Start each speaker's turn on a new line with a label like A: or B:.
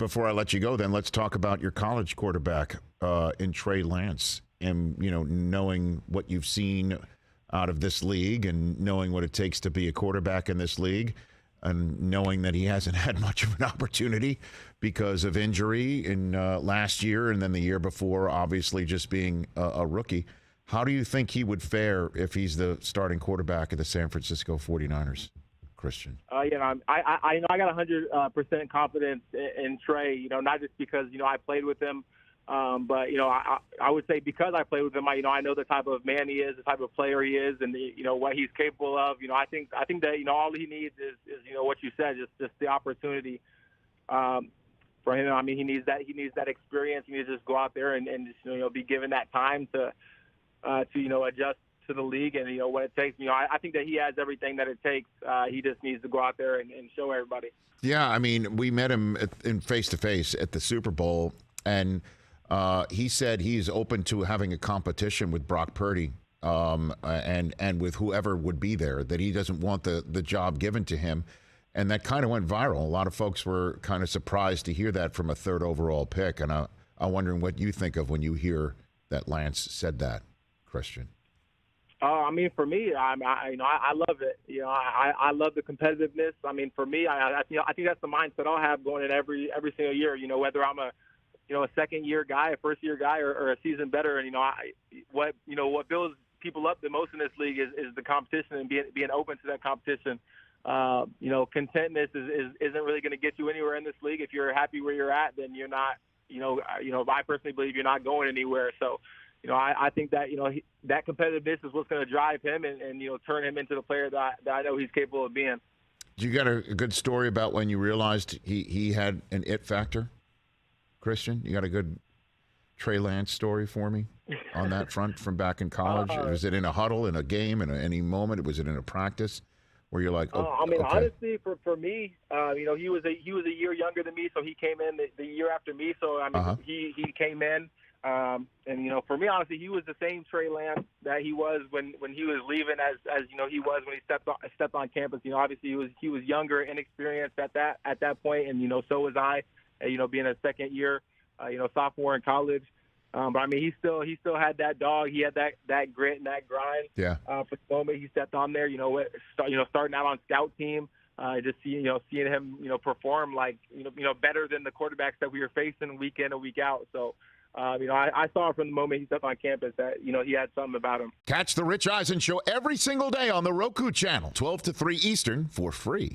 A: Before I let you go, then let's talk about your college quarterback in Trey Lance, and knowing what you've seen out of this league, and knowing what it takes to be a quarterback in this league, and knowing that he hasn't had much of an opportunity because of injury in last year and then the year before, obviously just being a rookie. How do you think he would fare if he's the starting quarterback of the San Francisco 49ers, Christian?
B: I got 100% confidence in Trey. Not just because I played with him, but I would say because I played with him, I know the type of man he is, the type of player he is, and what he's capable of. I think that all he needs is what you said, just the opportunity for him. I mean, he needs that experience. He needs to just go out there and just be given that time to adjust to the league and what it takes. I think that he has everything that it takes. He just needs to go out there and show everybody. Yeah,
A: I mean, we met him in face-to-face at the Super Bowl, and he said he's open to having a competition with Brock Purdy and with whoever would be there, that he doesn't want the job given to him. And that kind of went viral. A lot of folks were kind of surprised to hear that from a third overall pick. And I'm wondering what you think of when you hear that Lance said that, Christian.
B: I mean, for me, I love it. I love the competitiveness. I mean, for me, I think that's the mindset I'll have going in every single year. Whether I'm a second year guy, a first year guy, or a season veteran. What builds people up the most in this league is the competition and being open to that competition. Contentness isn't really going to get you anywhere in this league. If you're happy where you're at, then you're not. I personally believe you're not going anywhere. So. I think that, that competitiveness is what's going to drive him and turn him into the player that I know he's capable of being.
A: You got a good story about when you realized he had an it factor, Christian? You got a good Trey Lance story for me on that front from back in college? Was it in a huddle, in a game, in any moment? Was it in a practice where you're like,
B: honestly, for me, he was a year younger than me, so he came in the year after me. So, he came in. And for me, honestly, he was the same Trey Lance that he was when he was leaving as he was when he stepped on campus. Obviously he was younger, inexperienced at that point, and so was I. Being a second year, sophomore in college. But I mean, he still had that dog. He had that grit and that grind.
A: Yeah.
B: For the moment he stepped on there, starting out on scout team. Just seeing him perform like better than the quarterbacks that we were facing week in and week out. So. I saw from the moment he stepped on campus that, he had something about him.
A: Catch the Rich Eisen Show every single day on the Roku channel, 12 to 3 Eastern, for free.